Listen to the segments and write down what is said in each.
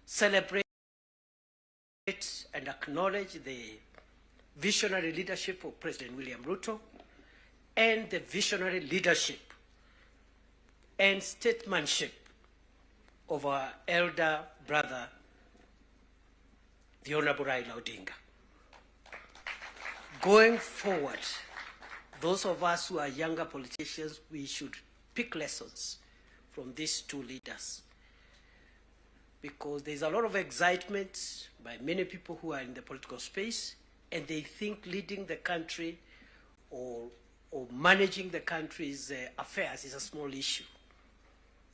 celebrate and acknowledge the visionary leadership of President William Ruto and the visionary leadership and statesmanship of our elder brother, the Honorable Raila Odinga. Going forward, those of us who are younger politicians, we should pick lessons from these two leaders, because there's a lot of excitement by many people who are in the political space, and they think leading the country or managing the country's affairs is a small issue.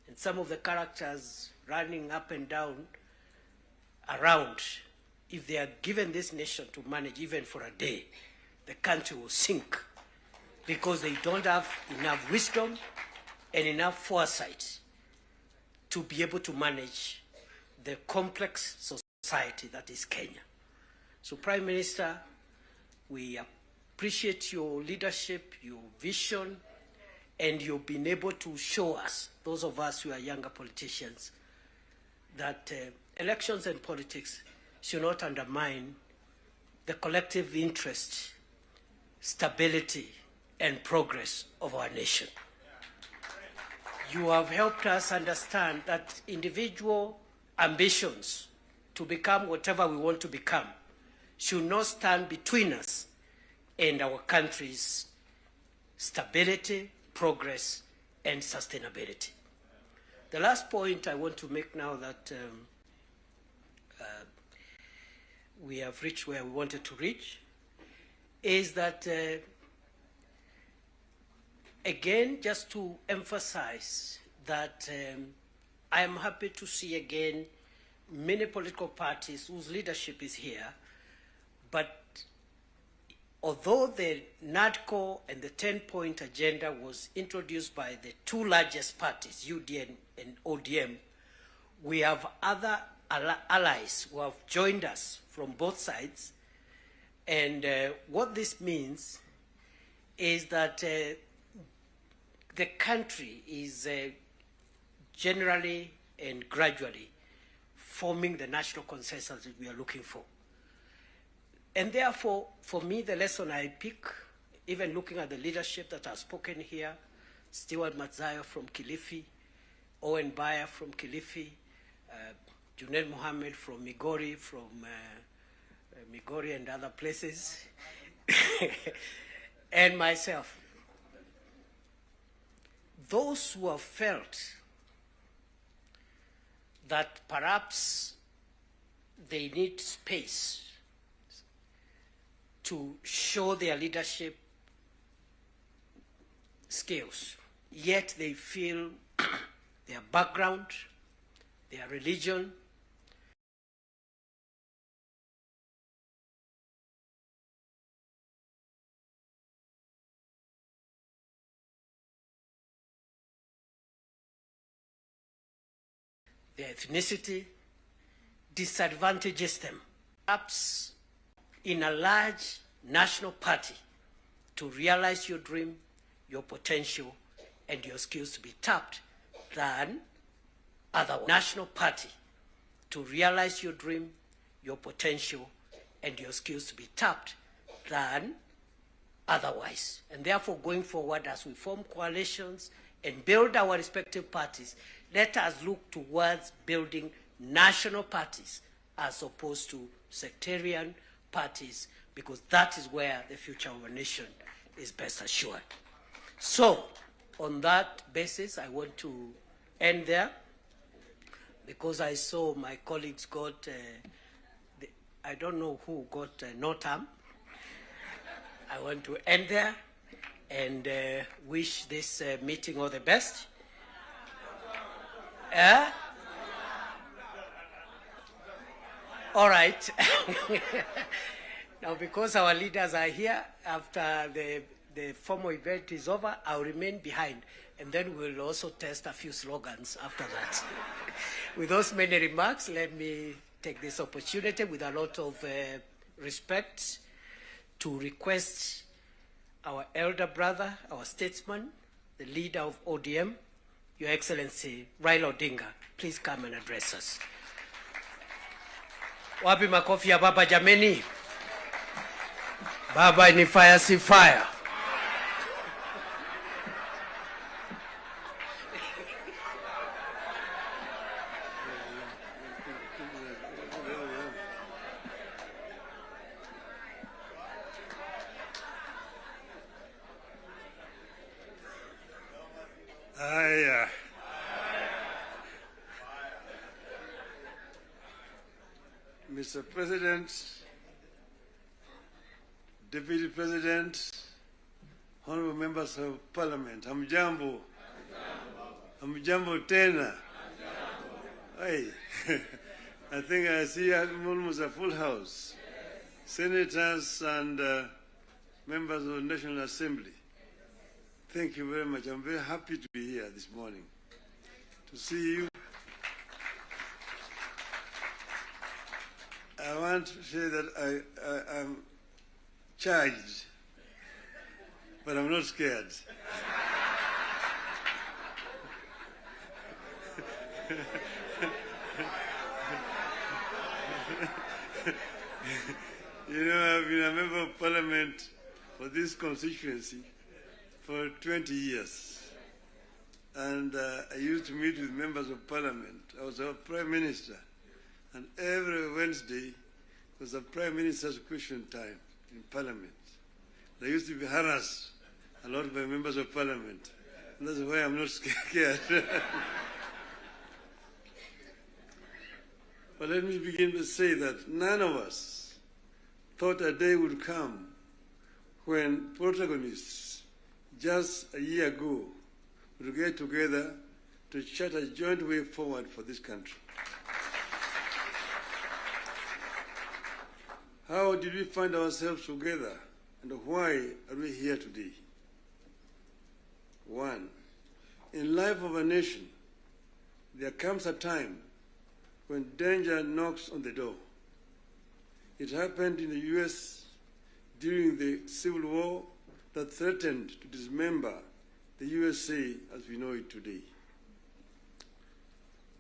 And some of the characters running up and down around, if they are given this nation to manage even for a day, the country will sink, because they don't have enough wisdom and enough foresight to be able to manage the complex society that is Kenya. So, Prime Minister, we appreciate your leadership, your vision, and you've been able to show us, those of us who are younger politicians, that elections and politics should not undermine the collective interest, stability, and progress of our nation. You have helped us understand that individual ambitions to become whatever we want to become should not stand between us and our country's stability, progress, and sustainability. The last point I want to make now that we have reached where we wanted to reach is that, again, just to emphasize that I am happy to see again many political parties whose leadership is here, but although the NADCO and the 10-point agenda was introduced by the two largest parties, UDN and ODM, we have other allies who have joined us from both sides. And what this means is that the country is generally and gradually forming the national consensus that we are looking for. And therefore, for me, the lesson I pick, even looking at the leadership that has spoken here, Stewart Matzayo from Kilifi, Owen Baya from Kilifi, Junel Mohammed from Migori, Migori and other places, and myself. Those who have felt that perhaps they need space to show their leadership skills, yet they feel their background, their religion, their ethnicity disadvantages them. Perhaps in a large national party, to realize your dream, your potential, and your skills to be tapped than other national party, to realize your dream, your potential, and your skills to be tapped than otherwise. And therefore, going forward, as we form coalitions and build our respective parties, let us look towards building national parties as opposed to sectarian parties, because that is where the future of a nation is best assured. So, on that basis, I want to end there, because I saw my colleagues got, I don't know who got no term. I want to end there and wish this meeting all the best. All right. Now, because our leaders are here, after the formal event is over, I'll remain behind, and then we'll also test a few slogans after that. With those many remarks, let me take this opportunity with a lot of respect to request our elder brother, our statesman, the leader of ODM, Your Excellency Raila Odinga, please come and address us. Wapi makofi ya baba jameni? Baba ni fire si fire. Mr. President, Deputy President, honorable members of Parliament, hamjambo. Hamjambo tena. Hey, I think I see almost a full house. Senators and members of the National Assembly. Thank you very much. I'm very happy to be here this morning to see you. I want to say that I'm charged, but I'm not scared. You know, I've been a member of Parliament for this constituency for 20 years. And I used to meet with members of Parliament. I was a Prime Minister. And every Wednesday was a Prime Minister's question time in Parliament. I used to be harassed a lot by members of Parliament. And that's why I'm not scared. But let me begin to say that none of us thought a day would come when protagonists just a year ago would get together to chart a joint way forward for this country. How did we find ourselves together, and why are we here today? One, in life of a nation, there comes a time when danger knocks on the door. It happened in the US during the Civil War that threatened to dismember the USA as we know it today.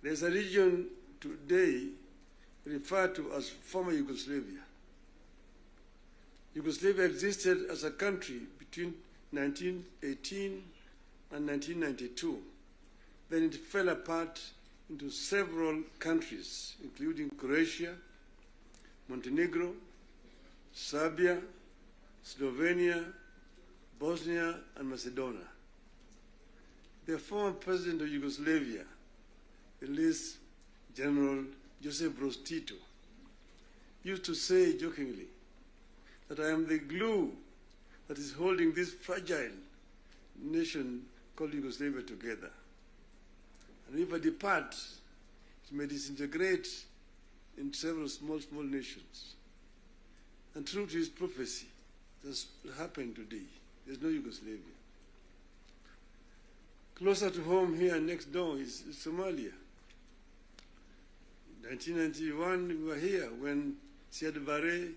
There's a region today referred to as former Yugoslavia. Yugoslavia existed as a country between 1918 and 1992. Then it fell apart into several countries, including Croatia, Montenegro, Serbia, Slovenia, Bosnia, and Macedonia. The former president of Yugoslavia, the late General Josip Broz Tito, used to say jokingly that I am the glue that is holding this fragile nation called Yugoslavia together. And if I depart, it may disintegrate in several small nations. And true to his prophecy, that's happened today. There's no Yugoslavia. Closer to home here next door is Somalia. In 1991, we were here when Siad Barre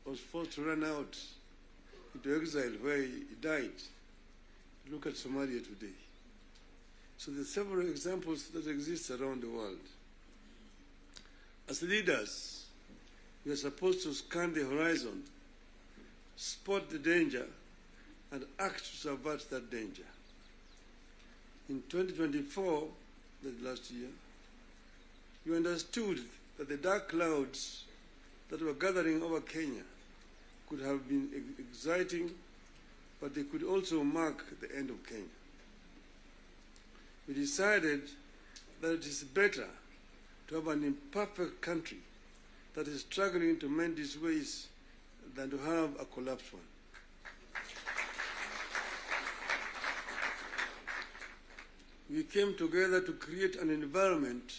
was forced to run out into exile where he died. Look at Somalia today. So there are several examples that exist around the world. As leaders, we are supposed to scan the horizon, spot the danger, and act to subvert that danger. In 2024, that last year, we understood that the dark clouds that were gathering over Kenya could have been exciting, but they could also mark the end of Kenya. We decided that it is better to have an imperfect country that is struggling to mend its ways than to have a collapsed one. We came together to create an environment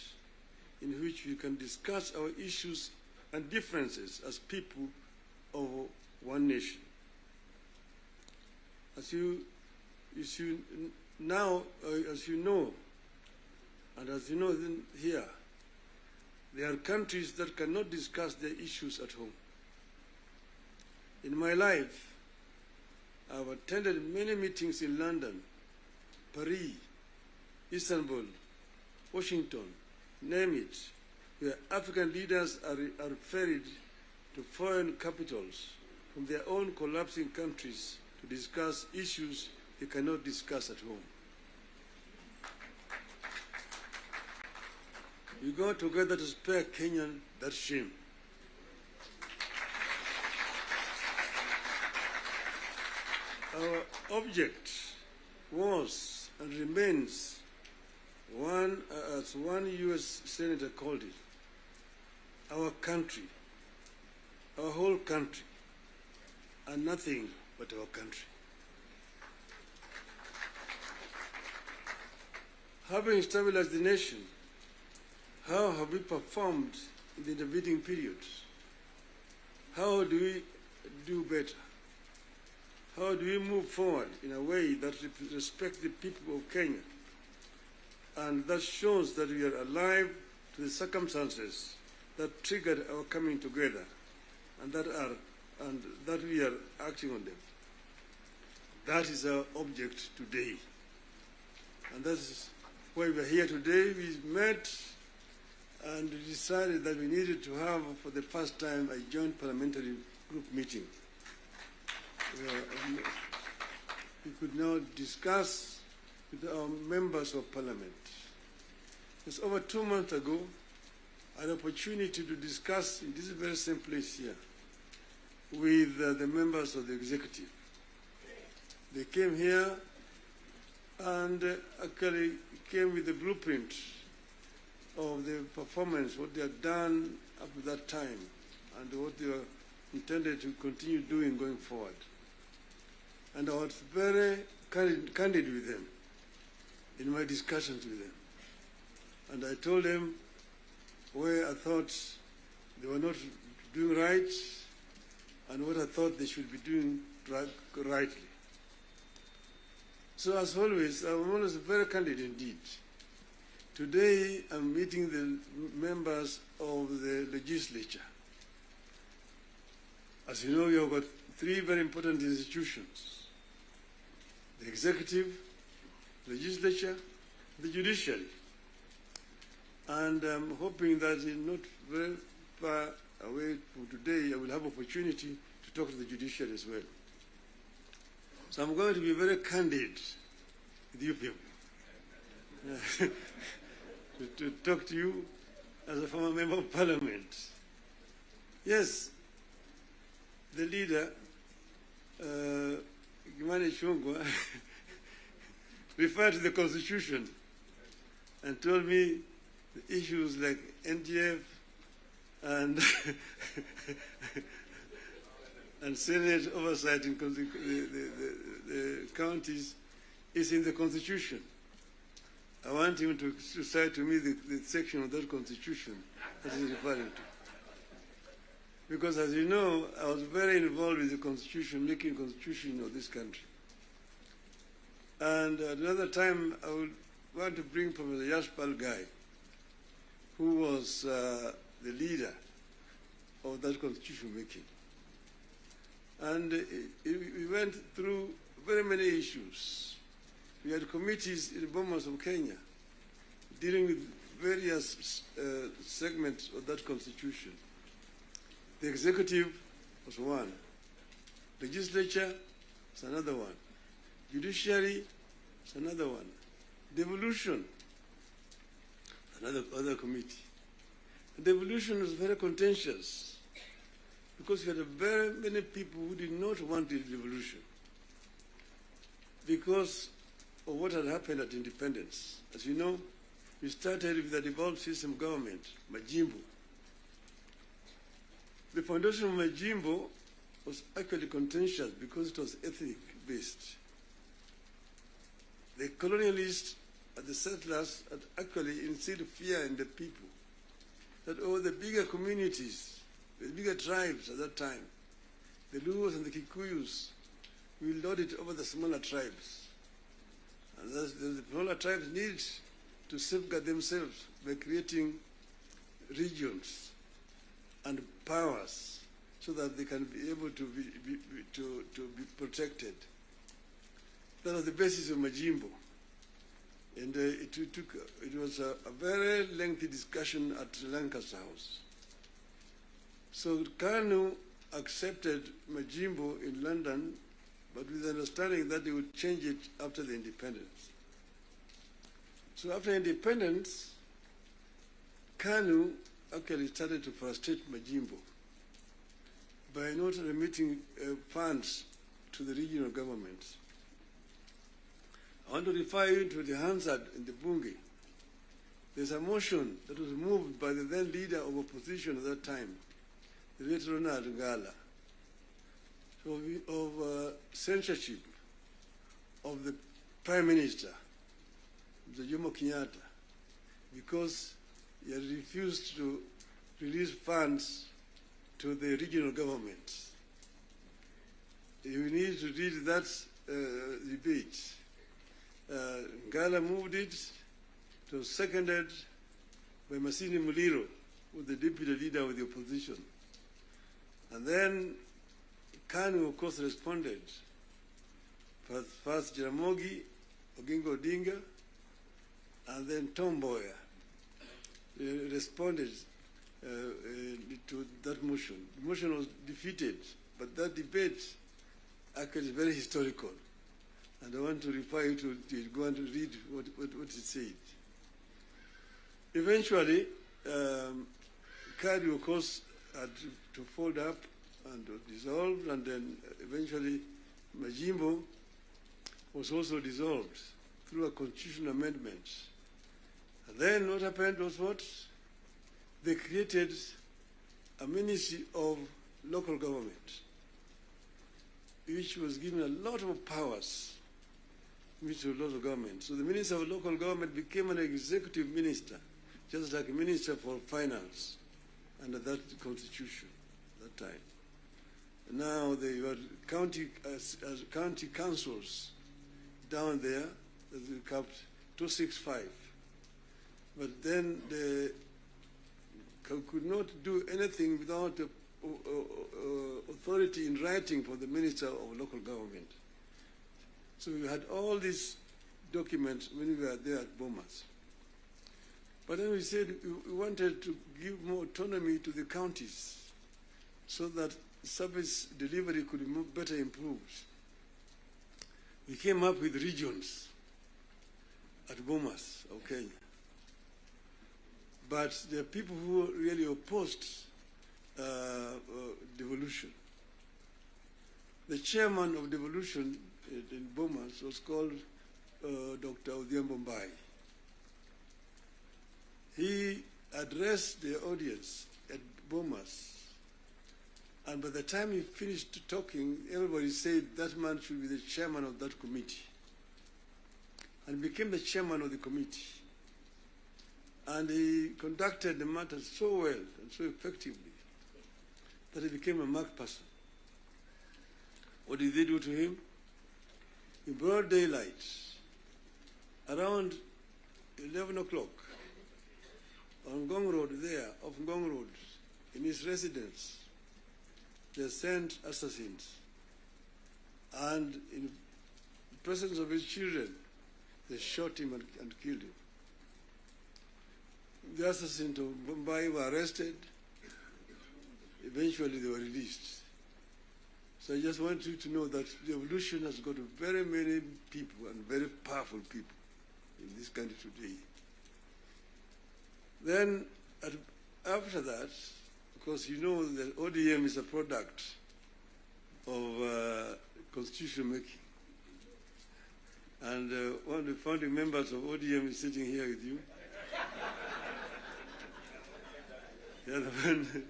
in which we can discuss our issues and differences as people of one nation. As you know, and as you know here, there are countries that cannot discuss their issues at home. In my life, I've attended many meetings in London, Paris, Istanbul, Washington, name it, where African leaders are ferried to foreign capitals from their own collapsing countries to discuss issues they cannot discuss at home. We go together to spare Kenyan that shame. Our object was and remains one, as one U.S. Senator called it, our country, our whole country, and nothing but our country. Having stabilized the nation, how have we performed in the intervening periods? How do we do better? How do we move forward in a way that respects the people of Kenya and that shows that we are alive to the circumstances that triggered our coming together and that we are acting on them? That is our object today. And that's why we are here today. We met and decided that we needed to have, for the first time, a joint parliamentary group meeting. We could now discuss with our members of parliament. It's over 2 months ago, I had an opportunity to discuss in this very same place here with the members of the executive. They came here and actually came with the blueprint of the performance, what they had done up to that time, and what they were intended to continue doing going forward. And I was very candid with them in my discussions with them. And I told them where I thought they were not doing right and what I thought they should be doing rightly. So as always, I'm always very candid indeed. Today, I'm meeting the members of the legislature. As you know, we have got three very important institutions: the executive, legislature, the judiciary. And I'm hoping that in not very far away from today, I will have opportunity to talk to the judiciary as well. So I'm going to be very candid with you people. to talk to you as a former member of parliament. Yes, the leader, Kimani Ichung'wah, referred to the constitution and told me the issues like NGF and and Senate oversight in the counties is in the constitution. I want him to cite to me the section of that constitution that he's referring to. Because as you know, I was very involved with the constitution, making constitution of this country. And at another time, I would want to bring Professor Yashpal Gai, who was the leader of that constitution making. And we went through very many issues. We had committees in the Bomas of Kenya dealing with various segments of that constitution. The executive was one. Legislature was another one. Judiciary was another one. Devolution, other committee. And devolution was very contentious because we had very many people who did not want the devolution because of what had happened at independence. As you know, we started with the devolved system government, Majimbo. The foundation of Majimbo was actually contentious because it was ethnic-based. The colonialists and the settlers had actually instilled fear in the people that the bigger communities, the bigger tribes at that time, the Luos and the Kikuyus, will lord it over the smaller tribes. And the smaller tribes need to safeguard themselves by creating regions and powers so that they can be able to be protected. That was the basis of Majimbo. And it was a very lengthy discussion at Lancaster House. So KANU accepted Majimbo in London, but with the understanding that they would change it after the independence. So after independence, KANU actually started to frustrate Majimbo by not remitting funds to the regional governments. I want to refer you to the Hansard in the Bunge. There's a motion that was moved by the then leader of opposition at that time, the late Ronald Ngala, of censorship of the Prime Minister, Jomo Kenyatta, because he had refused to release funds to the regional governments. You need to read that debate. Ngala moved it. It was seconded by Masini Muliro, who was the deputy leader of the opposition. And then KANU, of course, responded. First Jaramogi, Oginga Odinga, and then Tom Mboya responded to that motion. The motion was defeated, but that debate actually is very historical. And I want to refer you to it. Go and read what it said. Eventually, KANU, of course, had to fold up and dissolved, and then eventually Majimbo was also dissolved through a constitutional amendment. And then what happened was what? They created a Ministry of Local Government, which was given a lot of powers. Ministry of Local Government. So the Minister of Local Government became an executive minister, just like a Minister for Finance under that constitution at that time. Now they were county councils down there, they capped 265. But then they could not do anything without authority in writing from the Minister of Local Government. So we had all these documents when we were there at Bomas. But then we said we wanted to give more autonomy to the counties so that service delivery could be better improved. We came up with regions at Bomas of Kenya. But there are people who really opposed devolution. The chairman of devolution in Bomas was called Dr. ODM-Kenya. He addressed the audience at Bomas, and by the time he finished talking, everybody said that man should be the chairman of that committee, and became the chairman of the committee. And he conducted the matter so well and so effectively that he became a marked person. What did they do to him? In broad daylight, around 11 o'clock, on Ngong Road there, off Ngong Road, in his residence, they sent assassins. And in the presence of his children, they shot him and killed him. The assassins of Mumbai were arrested. Eventually, they were released. So I just want you to know that the revolution has got very many people and very powerful people in this country today. Then, after that, of course, you know that ODM is a product of constitution making. And one of the founding members of ODM is sitting here with you. The other one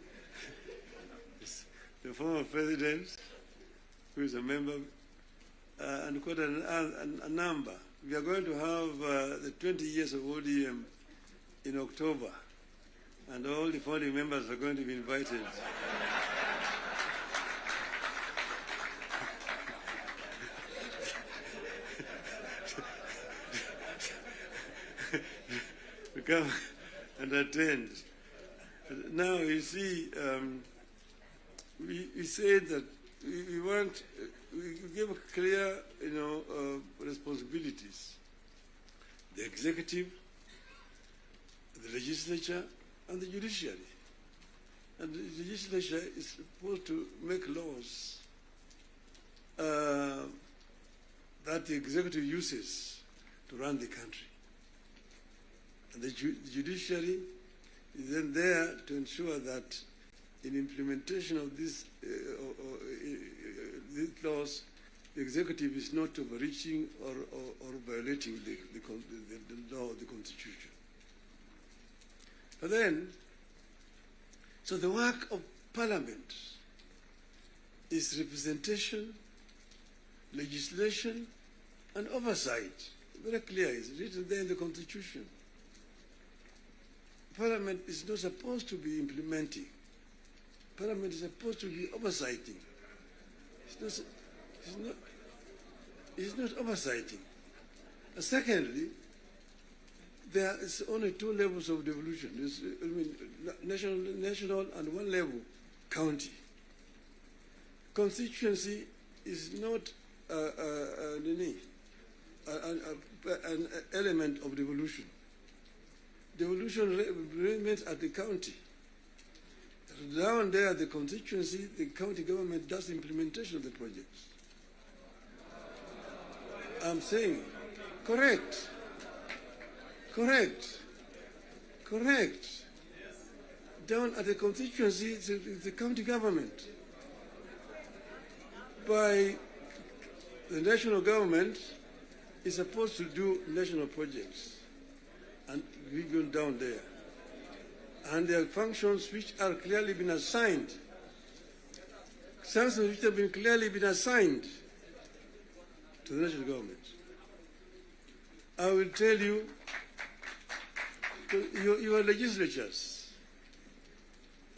is the former president, who is a member, and quite a number. We are going to have the 20 years of ODM in October, and all the founding members are going to be invited. to come and attend. Now, you see, we said that we give clear, responsibilities. the executive, the legislature, and the judiciary. And the legislature is supposed to make laws that the executive uses to run the country. And the judiciary is then there to ensure that in implementation of these laws, the executive is not overreaching or violating the law of the Constitution. But then, so the work of Parliament is representation, legislation, and oversight. Very clear, it's written there in the Constitution. Parliament is not supposed to be implementing. Parliament is supposed to be oversighting. It's not oversighting. And secondly, there is only two levels of devolution. There's, national and one level, county. Constituency is not an element of devolution. Devolution remains at the county. Down there, the constituency, the county government does the implementation of the projects. I'm saying, correct. Down at the constituency, it's the county government. By the national government is supposed to do national projects, and we go down there. And there are functions which are clearly been assigned. Functions which have been clearly been assigned to the national government. I will tell you, your legislatures,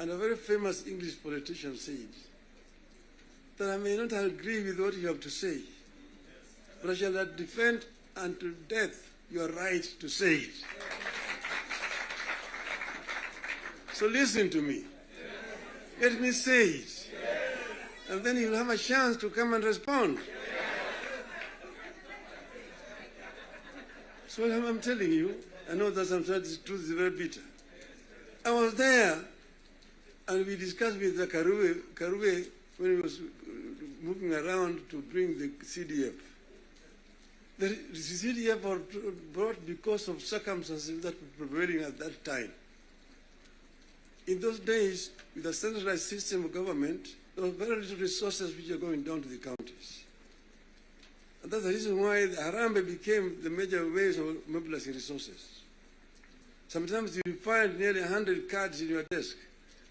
and a very famous English politician said that I may not agree with what you have to say, but I shall defend unto death your right to say it. So listen to me. Let me say it. And then you'll have a chance to come and respond. So I'm telling you, I know that sometimes the truth is very bitter. I was there, and we discussed with the Karue when he was moving around to bring the CDF. The CDF was brought because of circumstances that were prevailing at that time. In those days, with a centralized system of government, there were very little resources which are going down to the counties. And that's the reason why the Harambee became the major ways of mobilizing resources. Sometimes you find nearly 100 cards in your desk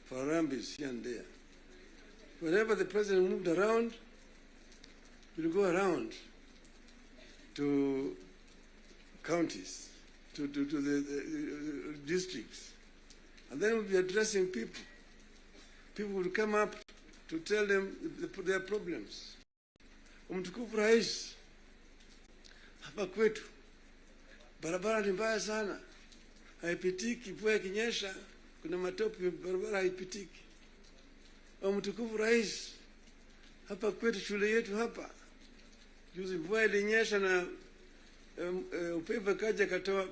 for Harambees here and there. Whenever the president moved around, we'll go around to counties, to the districts. And then we'll be addressing people. People will come up to tell them their problems. Mtukufu Rais, hapa kwetu barabara ni mbaya sana, haipitiki. Mvua ikinyesha kuna matope, barabara haipitiki. Mtukufu Rais, hapa kwetu shule yetu hapa, juzi mvua ilinyesha na upepo kaja katoa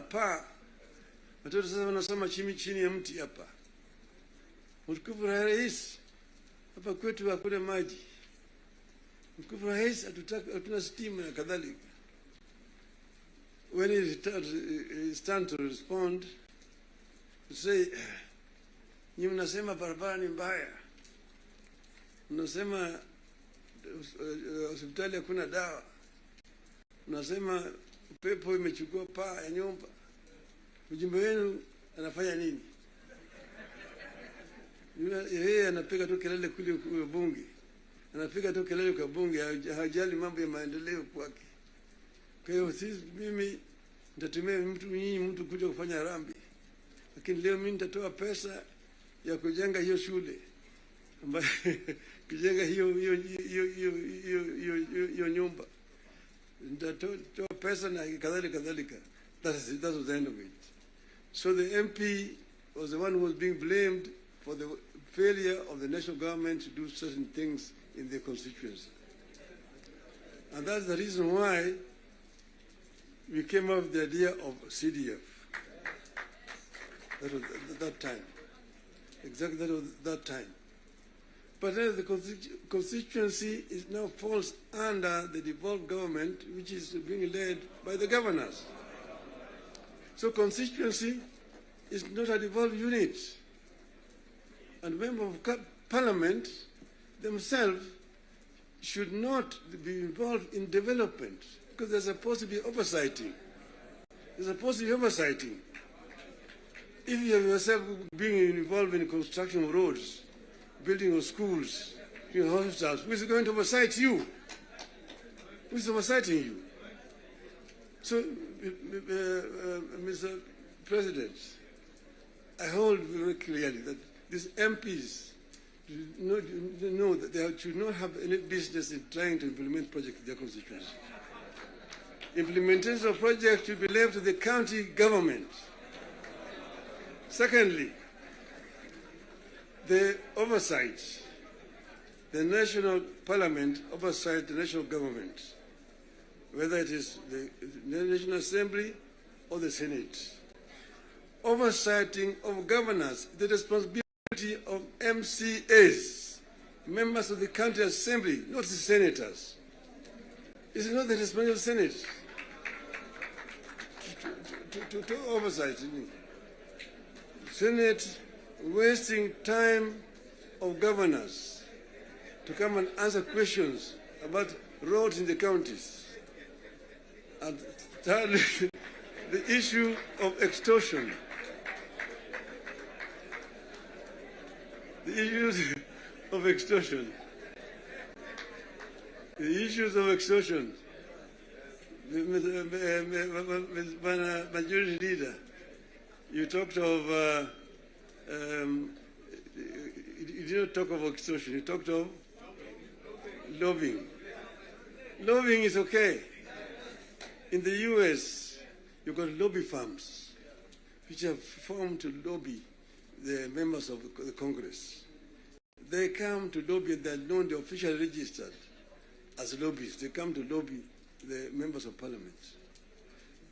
paa. Watoto sasa wanasoma chini ya mti hapa. Mtukufu Rais, hapa kwetu hakuna maji. Mtukufu Rais, hatuna stima na kadhalika. When it's time to respond, to say, nyinyi mnasema barabara ni mbaya, mnasema hospitali hakuna dawa, mnasema upepo imechukua paa ya nyumba. Mjumbe wenu anafanya nini? Yeye anapiga tu kelele kule kwa bunge. Anapiga tu kelele kwa bunge, hajali mambo ya maendeleo kwake. Kwa hiyo mimi nitatumia mtu kuja kufanya harambee. Lakini leo mimi nitatoa pesa ya kujenga hiyo shule. Ambayo kujenga hiyo nyumba. Nitatoa pesa na kadhalika. That was the end of it. So the MP was the one who was being blamed for the failure of the national government to do certain things in their constituency. And that's the reason why we came up with the idea of CDF. That was that time. Exactly that was that time. But then the constituency is now falls under the devolved government, which is being led by the governors. So constituency is not a devolved unit. And members of parliament themselves should not be involved in development because there's supposed to be oversighting. There's supposed to be oversighting. If you have yourself being involved in construction of roads, building of schools, hospitals, who is going to oversight you? Who is oversighting you? So, Mr. President, I hold very clearly that these MPs know that they should not have any business in trying to implement projects in their constituency. Implementation of projects should be left to the county government. Secondly, the oversight, the national parliament oversight the national government, whether it is the National Assembly or the Senate. Oversighting of governors, the responsibility of MCAs, members of the county assembly, not the senators. It's not the responsibility of the Senate to oversight. Senate wasting time of governors to come and answer questions about roads in the counties. And thirdly, the issue of extortion. The issues of extortion. The issues of extortion. Majority Leader, you talked of, you didn't talk of extortion, you talked of lobbying. Lobbying is okay. In the US, you've got lobby firms which have formed to lobby the members of the Congress. They come to lobby, they're known, they're officially registered as lobbyists. They come to lobby the members of parliament.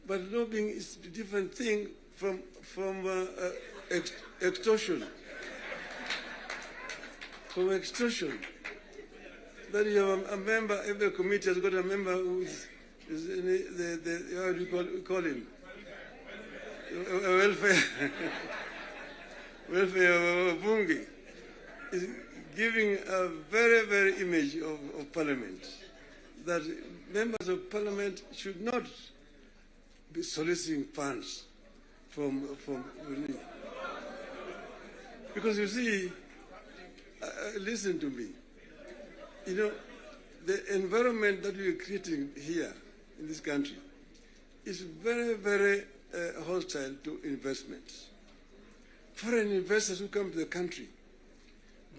But lobbying is a different thing from extortion. From extortion. That you have a member, every committee has got a member who is how do you call him? Welfare. Welfare Bungi is giving a very, very image of parliament. That members of parliament should not be soliciting funds from because you see, listen to me, you know, the environment that we are creating here in this country is very, very hostile to investments. Foreign investors who come to the country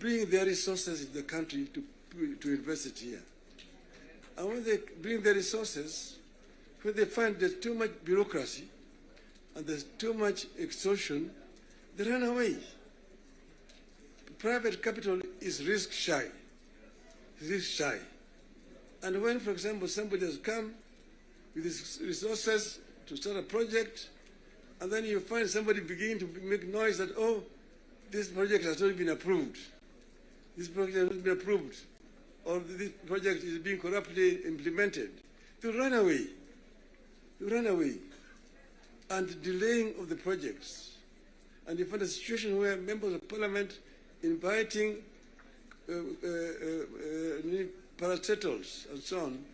bring their resources in the country to invest it here. And when they bring their resources, when they find there's too much bureaucracy and there's too much extortion, they run away. Private capital is risk shy. Risk shy. And when, for example, somebody has come with his resources to start a project, and then you find somebody beginning to make noise that, oh, this project has not been approved. This project has not been approved. Or this project is being corruptly implemented. You run away. You run away. And delaying of the projects. And you find a situation where members of parliament inviting parastatals and so on,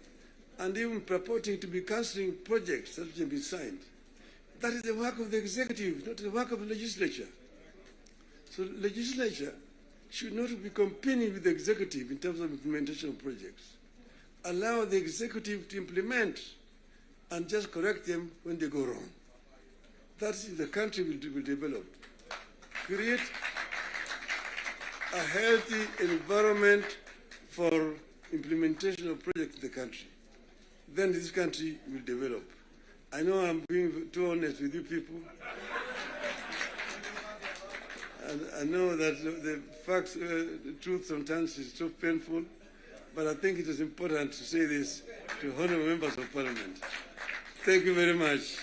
and even purporting to be cancelling projects that have been signed. That is the work of the executive, not the work of the legislature. So the legislature should not be competing with the executive in terms of implementation of projects. Allow the executive to implement and just correct them when they go wrong. That is the country will develop. Create a healthy environment for implementation of projects in the country. Then this country will develop. I know I'm being too honest with you people. And I know that the facts, the truth sometimes is so painful, but I think it is important to say this to honorable members of parliament. Thank you very much.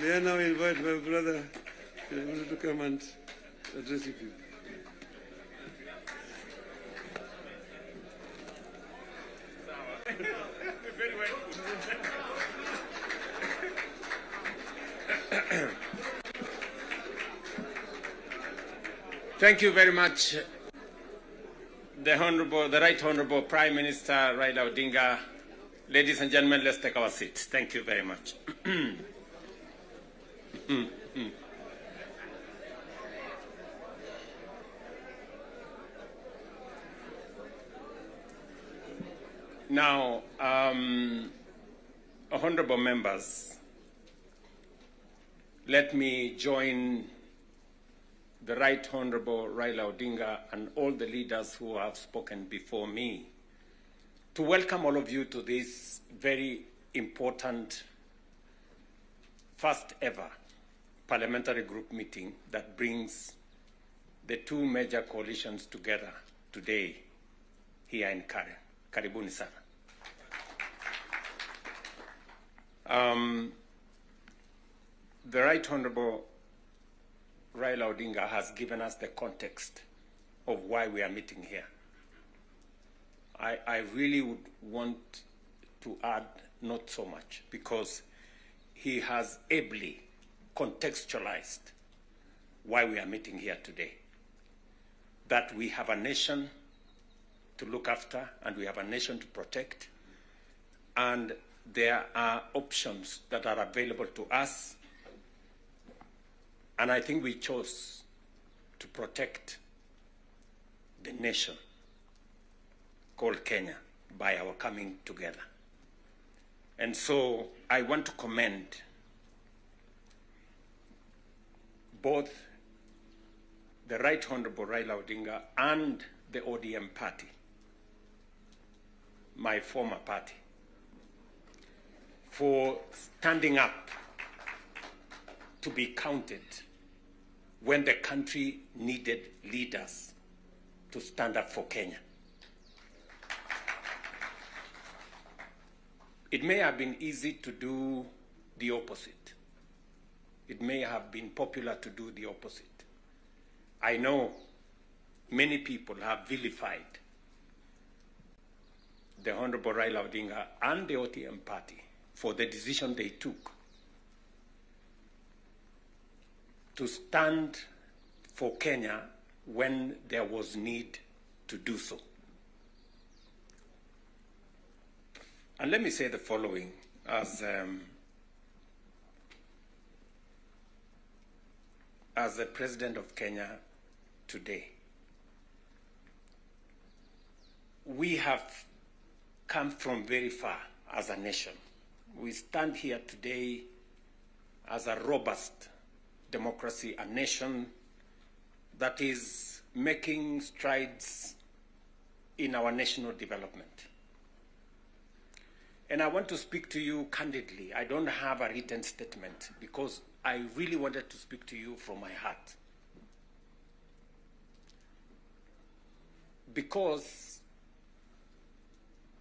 May I now invite my brother to come and address you people. Thank you very much, the Right Honorable Prime Minister Raila Odinga. Ladies and gentlemen, let's take our seats. Thank you very much. Now, honorable members, let me join the Right Honorable Raila Odinga and all the leaders who have spoken before me to welcome all of you to this very important first ever parliamentary group meeting that brings the two major coalitions together today here in Karen. Karibuni sana. The Right Honorable Raila Odinga has given us the context of why we are meeting here. I really would want to add not so much because he has ably contextualized why we are meeting here today. That we have a nation to look after and we have a nation to protect, and there are options that are available to us, and I think we chose to protect the nation called Kenya by our coming together. And so I want to commend both the Right Honorable Raila Odinga and the ODM party, my former party, for standing up to be counted when the country needed leaders to stand up for Kenya. It may have been easy to do the opposite. It may have been popular to do the opposite. I know many people have vilified the Honorable Raila Odinga and the ODM party for the decision they took to stand for Kenya when there was need to do so. And let me say the following as the President of Kenya today. We have come from very far as a nation. We stand here today as a robust democracy, a nation that is making strides in our national development. And I want to speak to you candidly. I don't have a written statement because I really wanted to speak to you from my heart. Because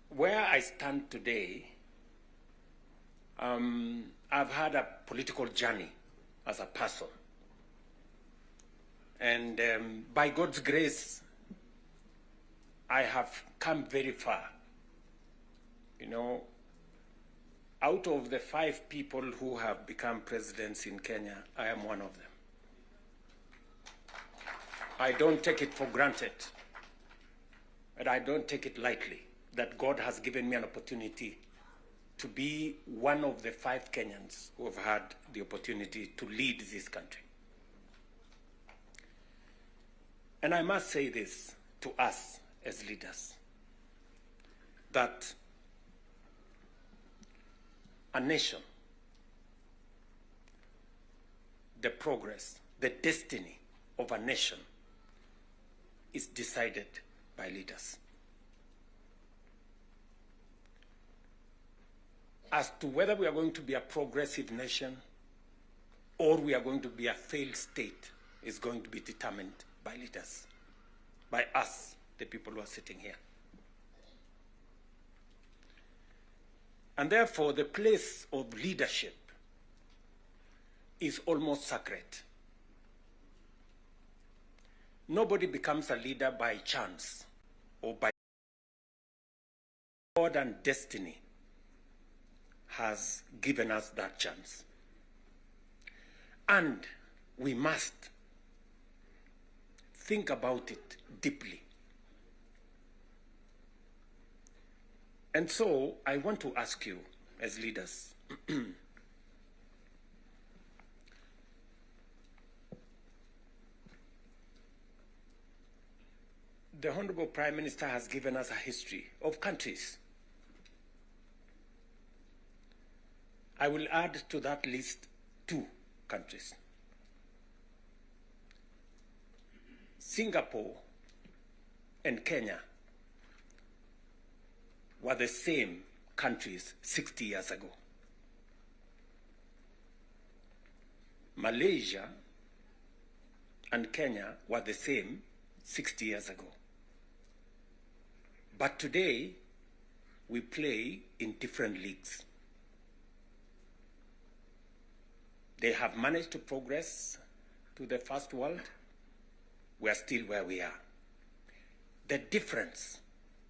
where I stand today, I've had a political journey as a person. And by God's grace, I have come very far. You know, out of the 5 people who have become presidents in Kenya, I am one of them. I don't take it for granted, and I don't take it lightly that God has given me an opportunity to be one of the 5 Kenyans who have had the opportunity to lead this country. And I must say this to us as leaders, that a nation, the progress, the destiny of a nation is decided by leaders. As to whether we are going to be a progressive nation or we are going to be a failed state is going to be determined by leaders, by us, the people who are sitting here. And therefore, the place of leadership is almost sacred. Nobody becomes a leader by chance or by God, and destiny has given us that chance. And we must think about it deeply. And so I want to ask you as leaders, the Honorable Prime Minister has given us a history of countries. I will add to that list 2 countries. Singapore and Kenya were the same countries 60 years ago. Malaysia and Kenya were the same 60 years ago. But today, we play in different leagues. They have managed to progress to the first world. We are still where we are. The difference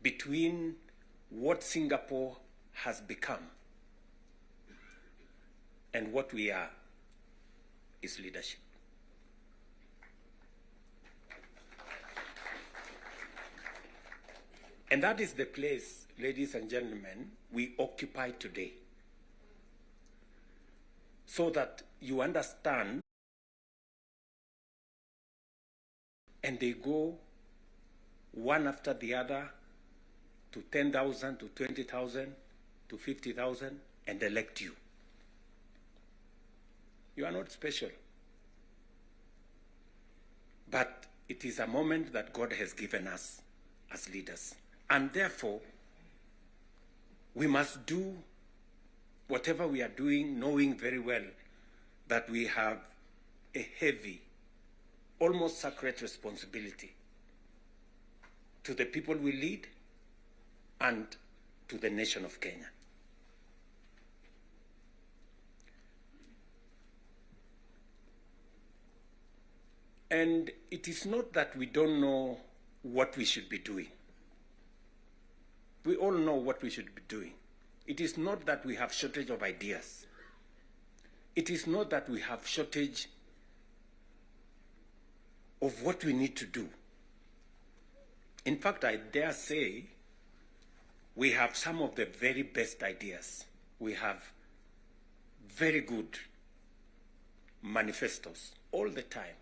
between what Singapore has become and what we are is leadership. And that is the place, ladies and gentlemen, we occupy today. So that you understand, and they go one after the other to 10,000, to 20,000, to 50,000, and elect you. You are not special. But it is a moment that God has given us as leaders. And therefore, we must do whatever we are doing, knowing very well that we have a heavy, almost sacred responsibility to the people we lead and to the nation of Kenya. And it is not that we don't know what we should be doing. We all know what we should be doing. It is not that we have shortage of ideas. It is not that we have shortage of what we need to do. In fact, I dare say we have some of the very best ideas. We have very good manifestos all the time.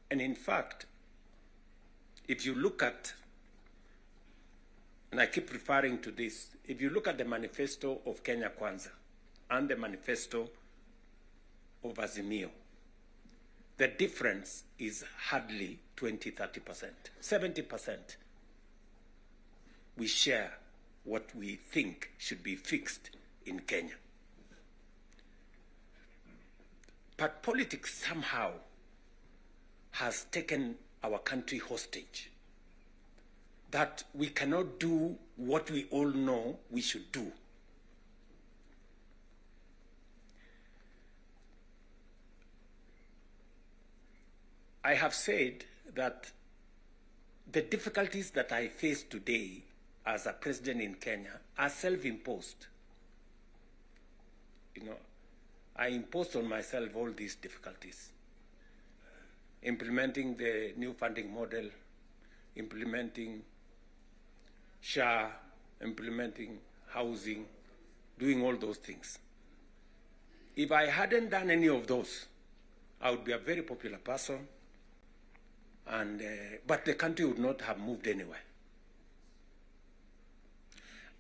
And in fact, if you look at, and I keep referring to this, if you look at the manifesto of Kenya Kwanza and the manifesto of Azimio, the difference is hardly 20, 30%, 70%. We share what we think should be fixed in Kenya. But politics somehow has taken our country hostage, that we cannot do what we all know we should do. I have said that the difficulties that I face today as a president in Kenya are self-imposed. You know, I imposed on myself all these difficulties. Implementing the new funding model, implementing SHA, implementing housing, doing all those things. If I hadn't done any of those, I would be a very popular person, and but the country would not have moved anywhere.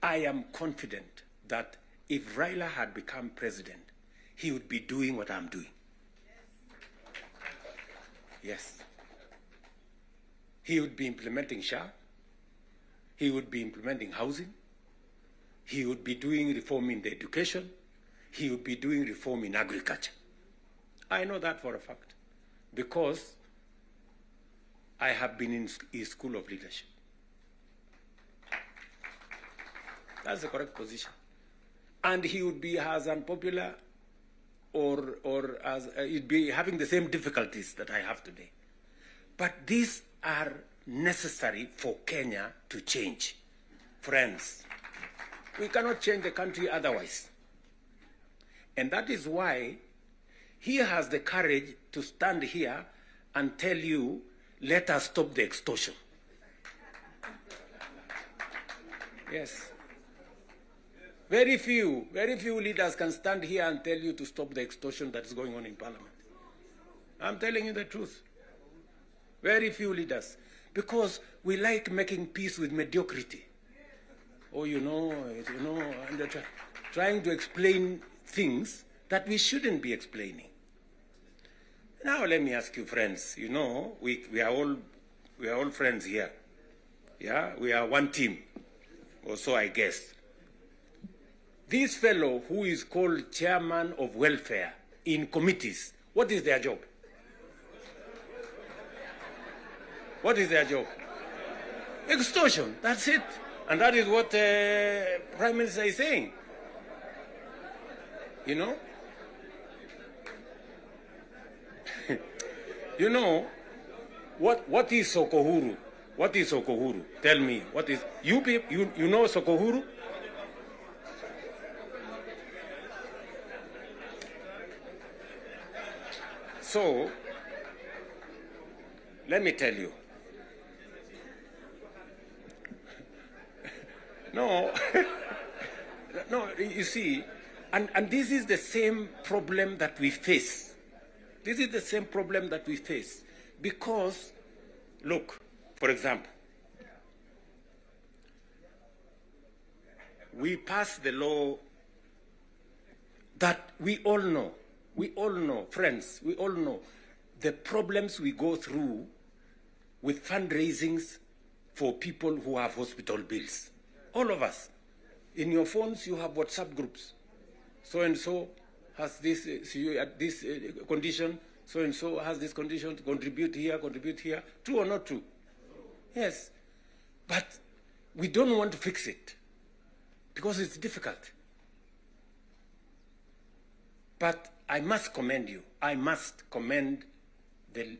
I am confident that if Raila had become president, he would be doing what I'm doing. Yes. He would be implementing SHA. He would be implementing housing. He would be doing reform in the education. He would be doing reform in agriculture. I know that for a fact because I have been in his school of leadership. That's the correct position. and he would be as unpopular or as he'd be having the same difficulties that I have today. But these are necessary for Kenya to change. Friends, we cannot change the country otherwise. And that is why he has the courage to stand here and tell you, let us stop the extortion. Yes. Very few leaders can stand here and tell you to stop the extortion that is going on in Parliament. I'm telling you the truth. Very few leaders. Because we like making peace with mediocrity. Oh, and trying to explain things that we shouldn't be explaining. Now let me ask you, friends, we are all friends here. Yeah, we are one team, or so I guess. This fellow who is called chairman of welfare in committees, what is their job? What is their job? Extortion, that's it. And that is what Prime Minister is saying. What is Sokohuru? What is Sokohuru? Tell me, what is, you know Sokohuru? So, let me tell you. No, no, you see, and this is the same problem that we face. This is the same problem that we face. Because, look, for example, we passed the law that we all know, friends, we all know the problems we go through with fundraisings for people who have hospital bills. All of us. In your phones, you have WhatsApp groups. So-and-so has this, this condition, so-and-so has this condition, contribute here. True or not true? Yes. But we don't want to fix it because it's difficult. But I must commend you. I must commend the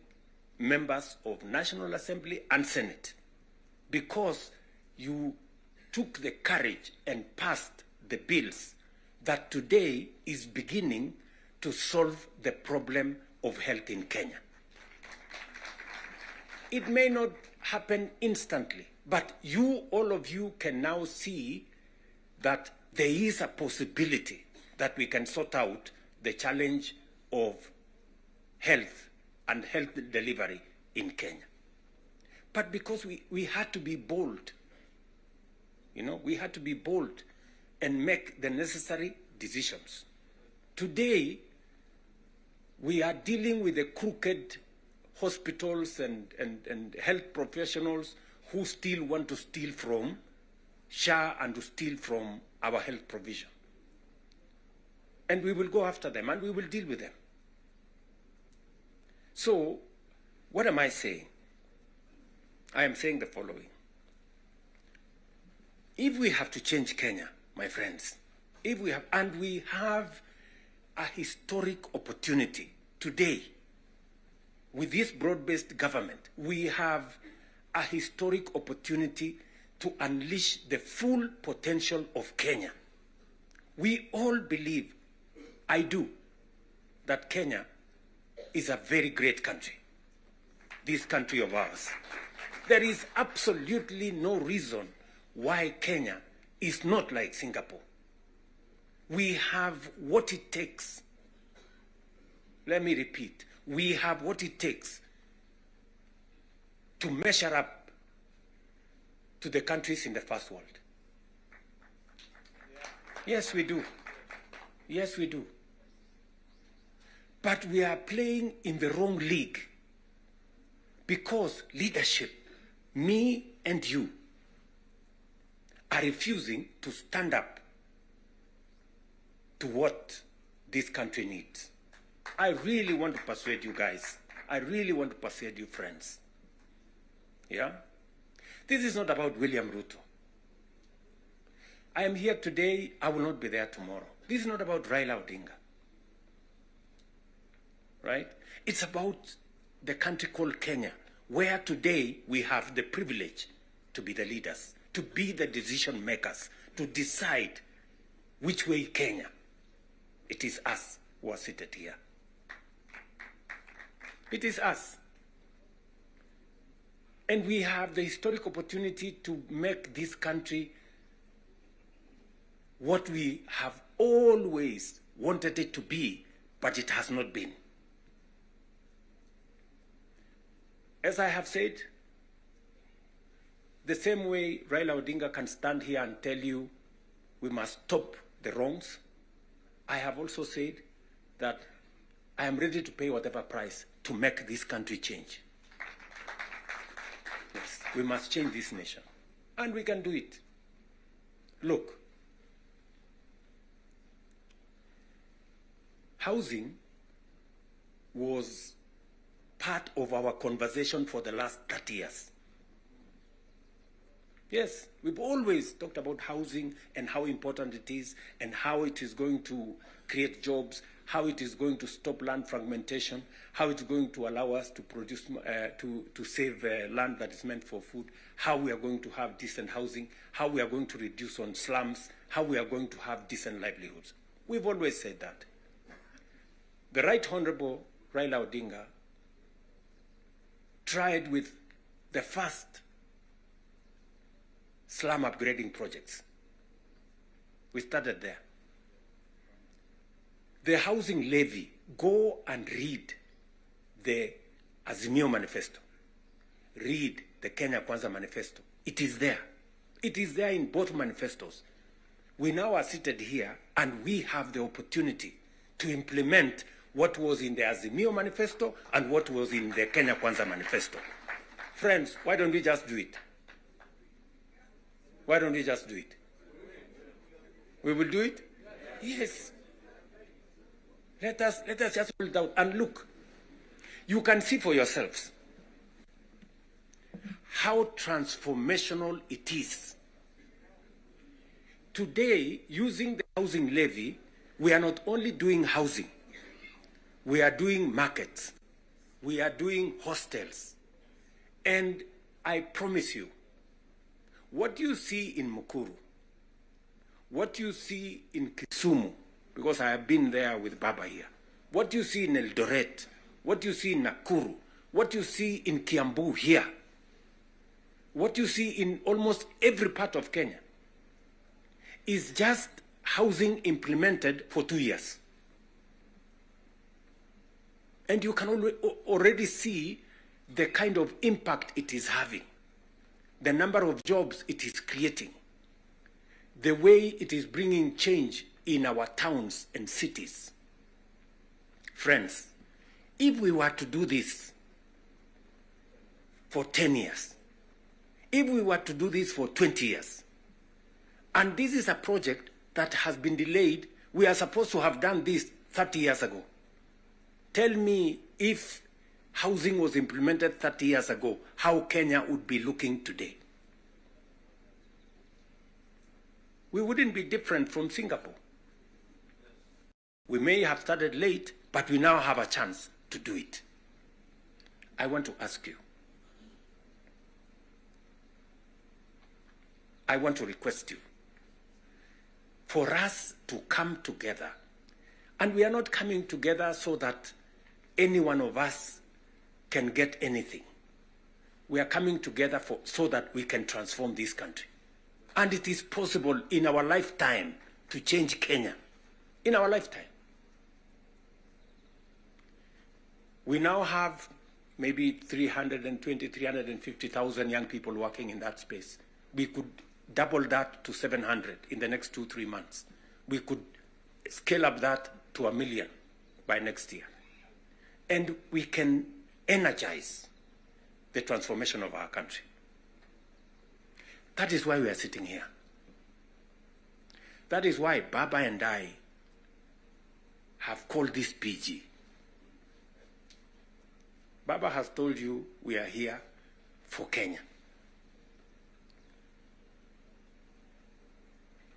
members of National Assembly and Senate because you took the courage and passed the bills that today is beginning to solve the problem of health in Kenya. It may not happen instantly, but all of you can now see that there is a possibility that we can sort out the challenge of health and health delivery in Kenya. But because we had to be bold, we had to be bold and make the necessary decisions. Today, we are dealing with the crooked hospitals and health professionals who still want to steal from SHA and to steal from our health provision. And we will go after them and we will deal with them. So, what am I saying? I am saying the following. If we have to change Kenya, my friends, we have a historic opportunity today with this broad-based government, we have a historic opportunity to unleash the full potential of Kenya. We all believe, I do, that Kenya is a very great country, this country of ours. There is absolutely no reason why Kenya is not like Singapore. We have what it takes. Let me repeat. We have what it takes to measure up to the countries in the first world. Yes, we do. Yes, we do. But we are playing in the wrong league because leadership, me and you, are refusing to stand up to what this country needs. I really want to persuade you guys. I really want to persuade you friends. Yeah? This is not about William Ruto. I am here today, I will not be there tomorrow. This is not about Raila Odinga. Right? It's about the country called Kenya, where today we have the privilege to be the leaders, to be the decision makers, to decide which way Kenya. It is us who are seated here. It is us. And we have the historic opportunity to make this country what we have always wanted it to be, but it has not been. As I have said, the same way Raila Odinga can stand here and tell you we must stop the wrongs, I have also said that I am ready to pay whatever price to make this country change. Yes, we must change this nation. And we can do it. Look, housing was part of our conversation for the last 30 years. Yes, we've always talked about housing and how important it is and how it is going to create jobs, how it is going to stop land fragmentation, how it's going to allow us to produce, to save land that is meant for food, how we are going to have decent housing, how we are going to reduce on slums, how we are going to have decent livelihoods. We've always said that. The Right Honorable Raila Odinga tried with the first slum upgrading projects. We started there. The housing levy, go and read the Azimio Manifesto. Read the Kenya Kwanza Manifesto. It is there. It is there in both manifestos. We now are seated here and we have the opportunity to implement what was in the Azimio Manifesto and what was in the Kenya Kwanza Manifesto. Friends, why don't we just do it? Why don't we just do it? We will do it? Yes. Let us just hold it out and look. You can see for yourselves how transformational it is. Today, using the housing levy, we are not only doing housing, we are doing markets, we are doing hostels. And I promise you, what you see in Mukuru, what you see in Kisumu, because I have been there with Baba here, what you see in Eldoret, what you see in Nakuru, what you see in Kiambu here, what you see in almost every part of Kenya, is just housing implemented for 2 years. And you can already see the kind of impact it is having, the number of jobs it is creating, the way it is bringing change in our towns and cities. Friends, if we were to do this for 10 years, if we were to do this for 20 years, and this is a project that has been delayed, we are supposed to have done this 30 years ago. Tell me, if housing was implemented 30 years ago, how Kenya would be looking today. We wouldn't be different from Singapore. We may have started late, but we now have a chance to do it. I want to ask you, I want to request you for us to come together. And we are not coming together so that any one of us can get anything. We are coming together so that we can transform this country. And it is possible in our lifetime to change Kenya. In our lifetime. We now have maybe 320, 350,000 young people working in that space. We could double that to 700 in the next 2-3 months. We could scale up that to 1 million by next year. And we can energize the transformation of our country. That is why we are sitting here. That is why Baba and I have called this PG. Baba has told you we are here for Kenya.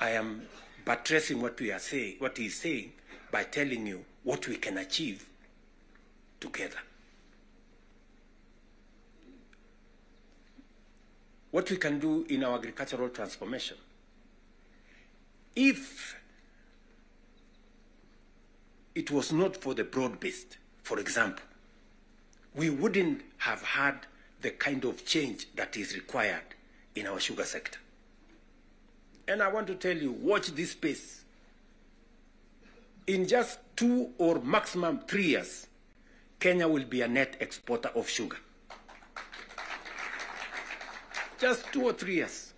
I am buttressing what we are saying, what he is saying, by telling you what we can achieve together. What we can do in our agricultural transformation. If it was not for the broad-based, for example, we wouldn't have had the kind of change that is required in our sugar sector. And I want to tell you, watch this space. In just 2 or maximum 3 years, Kenya will be a net exporter of sugar. Just 2 or 3 years.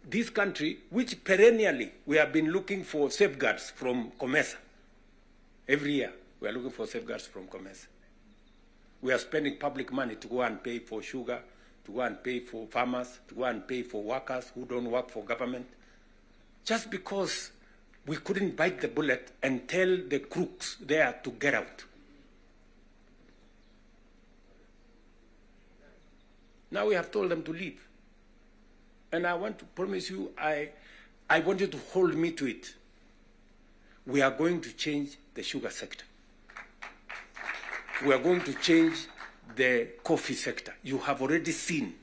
This country, which perennially we have been looking for safeguards from COMESA. Every year, we are looking for safeguards from COMESA. We are spending public money to go and pay for sugar, to go and pay for farmers, to go and pay for workers who don't work for government, just because we couldn't bite the bullet and tell the crooks there to get out. Now we have told them to leave. And I want to promise you, I want you to hold me to it. We are going to change the sugar sector. We are going to change the coffee sector. You have already seen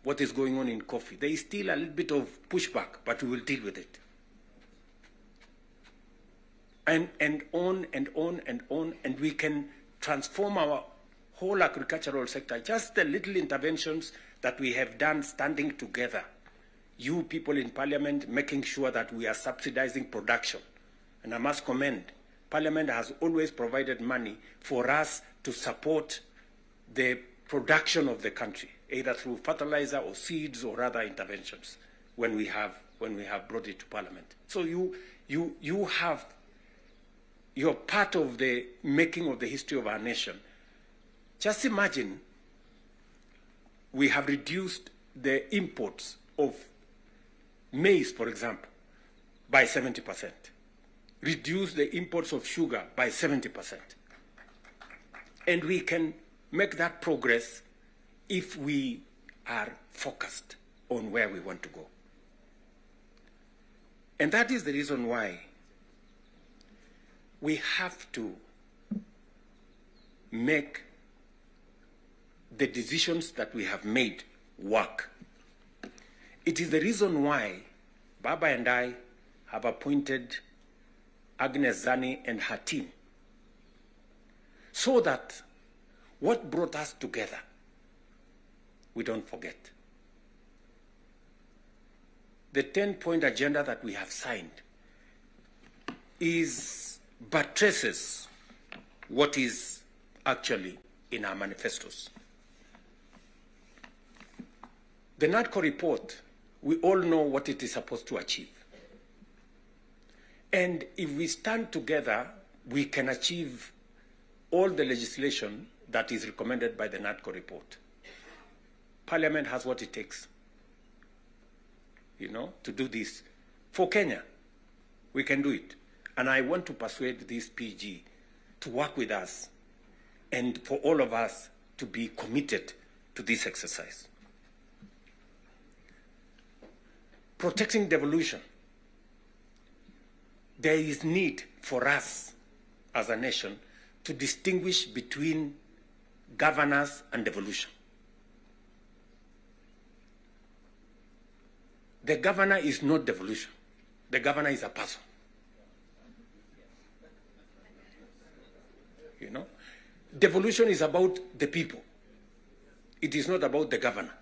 what is going on in coffee. There is still a little bit of pushback, but we will deal with it. And on and on and on, and we can transform our whole agricultural sector. Just the little interventions that we have done standing together. You people in Parliament making sure that we are subsidizing production. And I must commend, Parliament has always provided money for us to support the production of the country, either through fertilizer or seeds or other interventions when we have brought it to Parliament. So you're part of the making of the history of our nation. Just imagine we have reduced the imports of maize, for example, by 70%. Reduced the imports of sugar by 70%. And we can make that progress if we are focused on where we want to go. And that is the reason why we have to make the decisions that we have made work. It is the reason why Baba and I have appointed Agnes Zani and her team, so that what brought us together, we don't forget. The 10-point agenda that we have signed buttresses what is actually in our manifestos. The NADCO report, we all know what it is supposed to achieve. And if we stand together, we can achieve all the legislation that is recommended by the NADCO report. Parliament has what it takes, to do this. For Kenya, we can do it. And I want to persuade this PG to work with us and for all of us to be committed to this exercise. Protecting devolution. There is need for us as a nation to distinguish between governance and devolution. The governor is not devolution. The governor is a person. Devolution is about the people. It is not about the governor.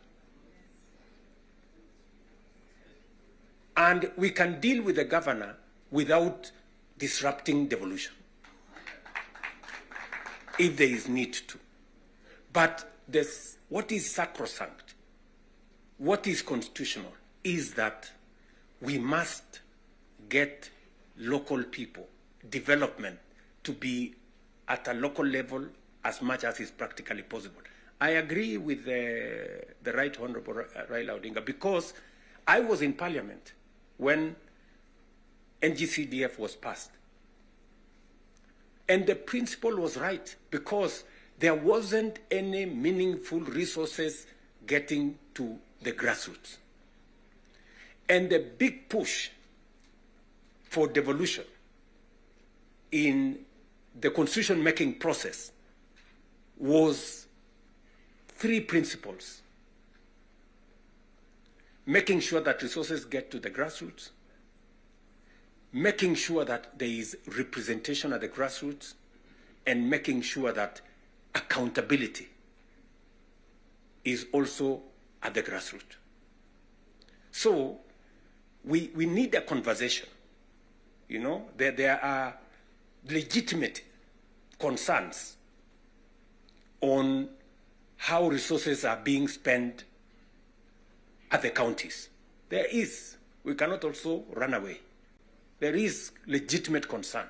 And we can deal with the governor without disrupting devolution, if there is need to. But what is sacrosanct, what is constitutional, is that we must get local people, development, to be at a local level as much as is practically possible. I agree with the Right Honorable Raila Odinga, because I was in Parliament when NGCDF was passed. And the principle was right, because there wasn't any meaningful resources getting to the grassroots. And the big push for devolution in the constitution-making process was three principles: making sure that resources get to the grassroots, making sure that there is representation at the grassroots, and making sure that accountability is also at the grassroots. So we need a conversation. You know, there are legitimate concerns on how resources are being spent at the counties. There is. We cannot also run away. There is legitimate concern.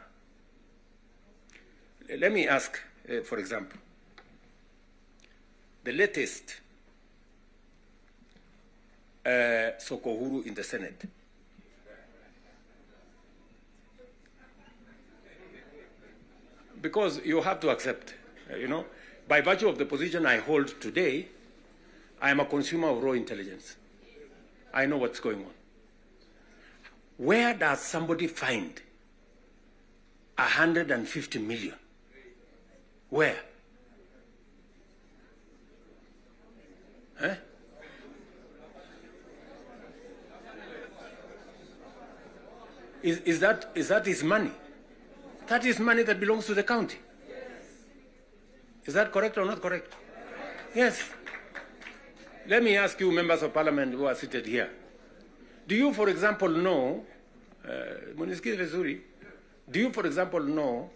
Let me ask, for example, the latest Sokohuru in the Senate. Because you have to accept, you know, by virtue of the position I hold today, I am a consumer of raw intelligence. I know what's going on. Where does somebody find 150 million? Where? Huh? Is that his money? That is money that belongs to the county. Is that correct or not correct? Yes. Let me ask you, members of parliament who are seated here. Do you, for example, know, do you, for example, know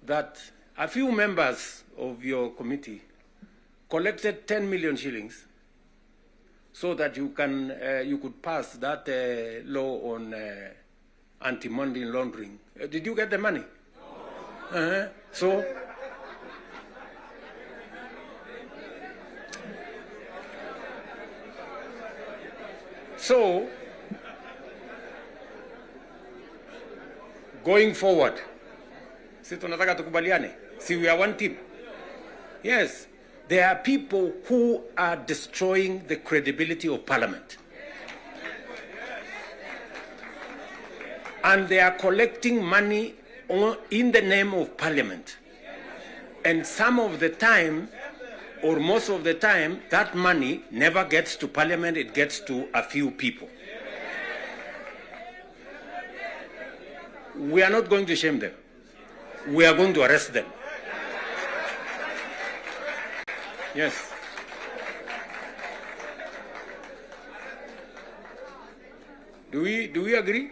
that a few members of your committee collected 10 million shillings so that you could pass that law on anti-money laundering? Did you get the money? No. So, going forward, si tunataka tukubaliane, si we are one team. Yes, there are people who are destroying the credibility of Parliament. And they are collecting money in the name of Parliament. And some of the time, or most of the time, that money never gets to Parliament, it gets to a few people. We are not going to shame them. We are going to arrest them. Yes. Do we agree?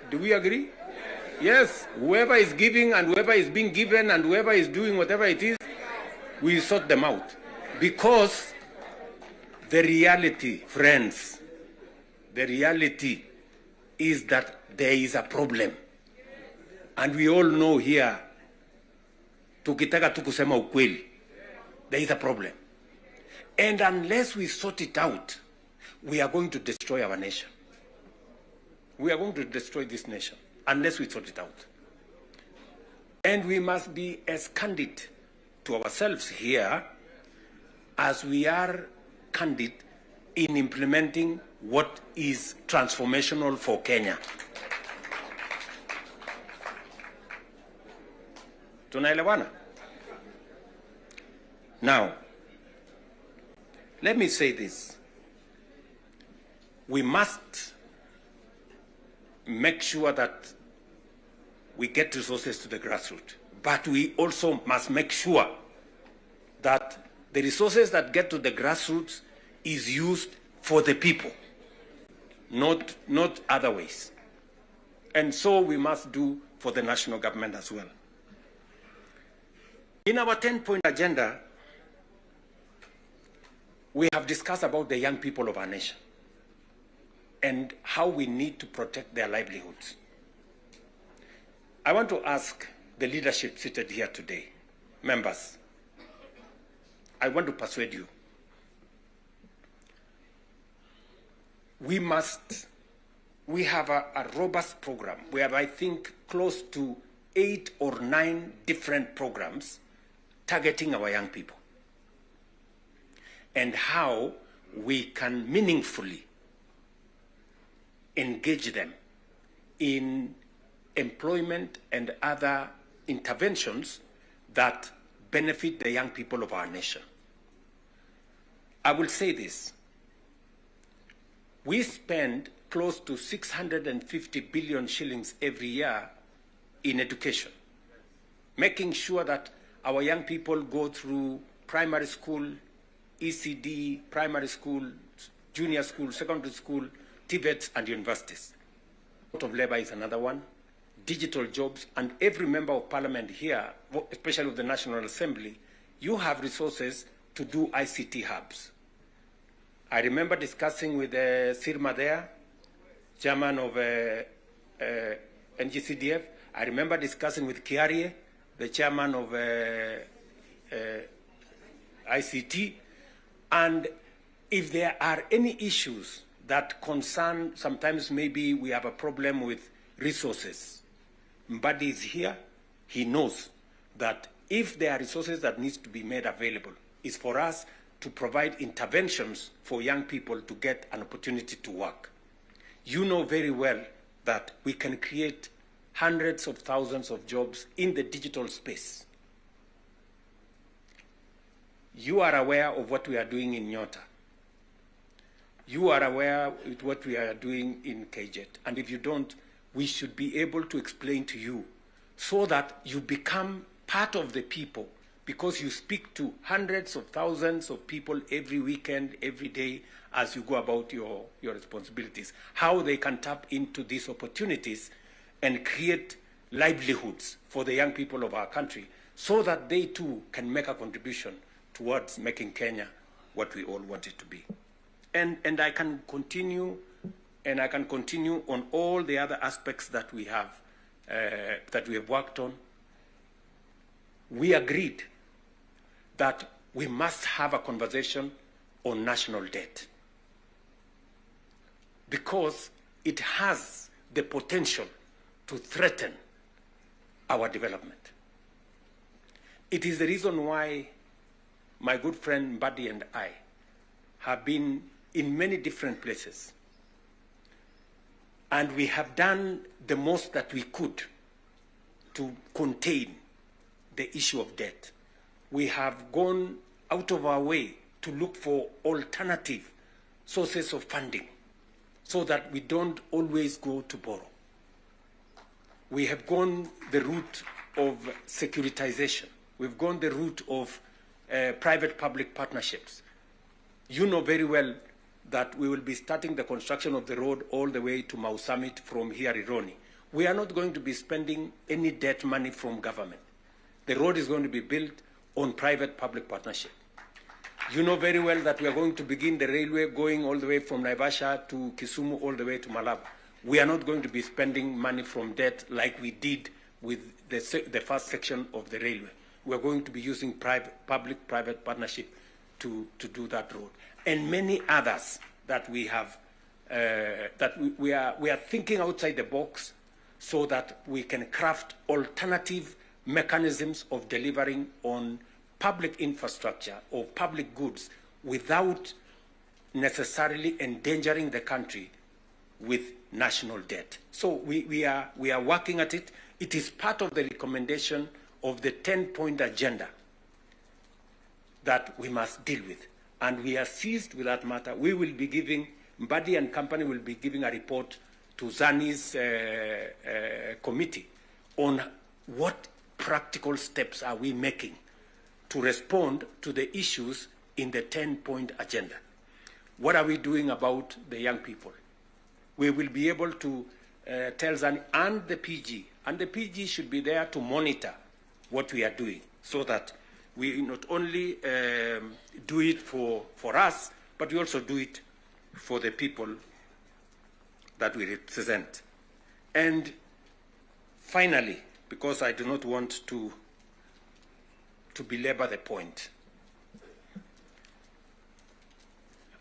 Do we agree? Yes. Whoever is giving and whoever is being given and whoever is doing whatever it is, we sort them out. Because the reality, friends, the reality is that there is a problem. And we all know here, tukitaka tukusema ukweli, there is a problem. And unless we sort it out, we are going to destroy our nation. We are going to destroy this nation unless we sort it out. And we must be as candid to ourselves here as we are candid in implementing what is transformational for Kenya. Tunaelewana? Now, let me say this. We must make sure that we get resources to the grassroots, but we also must make sure that the resources that get to the grassroots is used for the people, not other ways. And so we must do for the national government as well. In our 10-point agenda, we have discussed about the young people of our nation and how we need to protect their livelihoods. I want to ask the leadership seated here today, members, I want to persuade you. We have a robust program. We have, I think, close to 8 or 9 different programs targeting our young people. And how we can meaningfully engage them in employment and other interventions that benefit the young people of our nation. I will say this. We spend close to 650 billion shillings every year in education, making sure that our young people go through primary school, ECD, primary school, junior school, secondary school, TVETs, and universities. Of labor is another one, digital jobs, and every member of parliament here, especially of the National Assembly, you have resources to do ICT hubs. I remember discussing with Sirma there, chairman of NGCDF. I remember discussing with Kiarie, the chairman of ICT. And if there are any issues that concern, sometimes maybe we have a problem with resources, Mbadi is here. He knows that if there are resources that needs to be made available, it's for us to provide interventions for young people to get an opportunity to work. You know very well that we can create hundreds of thousands of jobs in the digital space. You are aware of what we are doing in Nyota. You are aware of what we are doing in KJet. And if you don't, we should be able to explain to you so that you become part of the people, because you speak to hundreds of thousands of people every weekend, every day, as you go about your responsibilities, how they can tap into these opportunities and create livelihoods for the young people of our country so that they too can make a contribution towards making Kenya what we all want it to be. And I can continue, and I can continue on all the other aspects that we have worked on. We agreed that we must have a conversation on national debt because it has the potential to threaten our development. It is the reason why my good friend Mbadi and I have been in many different places, and we have done the most that we could to contain the issue of debt. We have gone out of our way to look for alternative sources of funding so that we don't always go to borrow. We have gone the route of securitization. We've gone the route of private-public partnerships. You know very well that we will be starting the construction of the road all the way to Mau Summit from here, Ironi. We are not going to be spending any debt money from government. The road is going to be built on private-public partnership. You know very well that we are going to begin the railway going all the way from Naivasha to Kisumu all the way to Malaba. We are not going to be spending money from debt like we did with the first section of the railway. We are going to be using public-private partnership to do that road. And many others that we have, we are thinking outside the box so that we can craft alternative mechanisms of delivering on public infrastructure or public goods without necessarily endangering the country with national debt. So we are working at it. It is part of the recommendation of the 10-point agenda that we must deal with. And we are seized with that matter. We will be giving, Mbadi and company will be giving a report to Zani's committee on what practical steps are we making to respond to the issues in the 10-point agenda. What are we doing about the young people? We will be able to tell Zani and the PG, and the PG should be there to monitor what we are doing so that we not only do it for us, but we also do it for the people that we represent. And finally, because I do not want to belabor the point,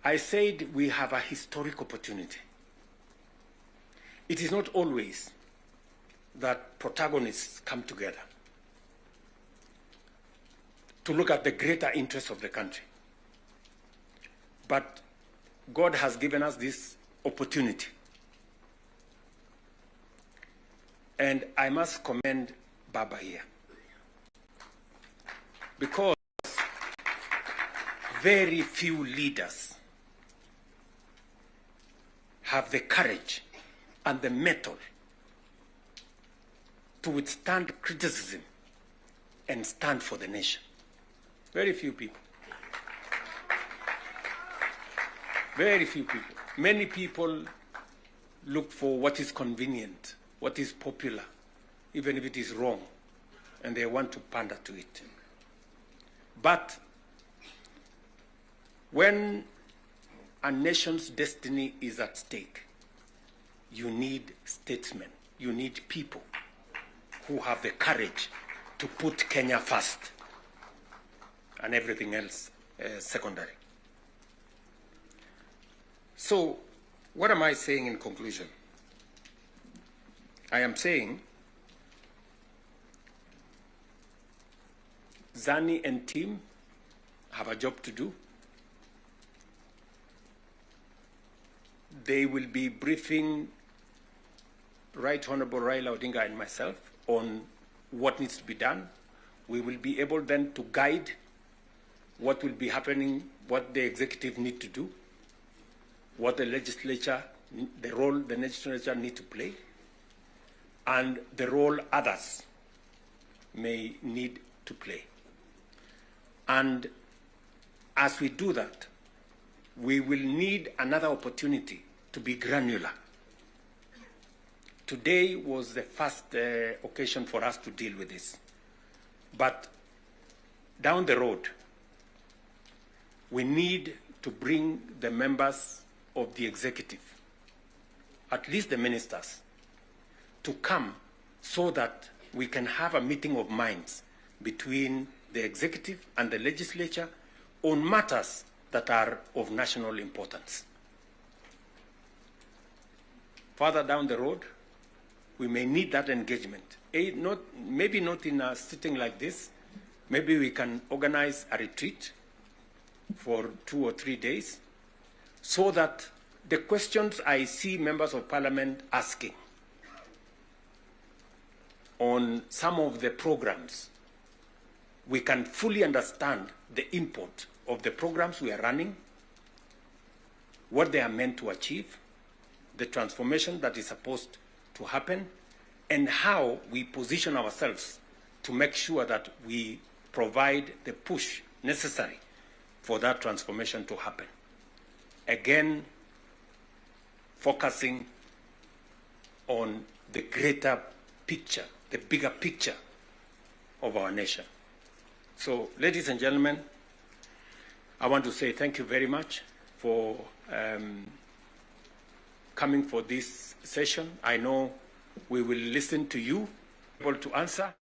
I said we have a historic opportunity. It is not always that protagonists come together to look at the greater interests of the country. But God has given us this opportunity. And I must commend Baba here. Because very few leaders have the courage and the mettle to withstand criticism and stand for the nation. Very few people. Very few people. Many people look for what is convenient, what is popular, even if it is wrong, and they want to pander to it. But when a nation's destiny is at stake, you need statesmen, you need people who have the courage to put Kenya first and everything else secondary. So, what am I saying in conclusion? I am saying Zani and team have a job to do. They will be briefing Right Honorable Raila Odinga and myself on what needs to be done. We will be able then to guide what will be happening, what the executive need to do, what the legislature, the role the legislature need to play, and the role others may need to play. And as we do that, we will need another opportunity to be granular. Today was the first occasion for us to deal with this. But down the road, we need to bring the members of the executive, at least the ministers, to come so that we can have a meeting of minds between the executive and the legislature on matters that are of national importance. Further down the road, we may need that engagement. Maybe not in a sitting like this. Maybe we can organize a retreat for 2 or 3 days so that the questions I see members of parliament asking on some of the programs, we can fully understand the import of the programs we are running, what they are meant to achieve, the transformation that is supposed to happen, and how we position ourselves to make sure that we provide the push necessary for that transformation to happen. Again, focusing on the greater picture, the bigger picture of our nation. So, ladies and gentlemen, I want to say thank you very much for coming for this session. I know we will listen to you, able to answer.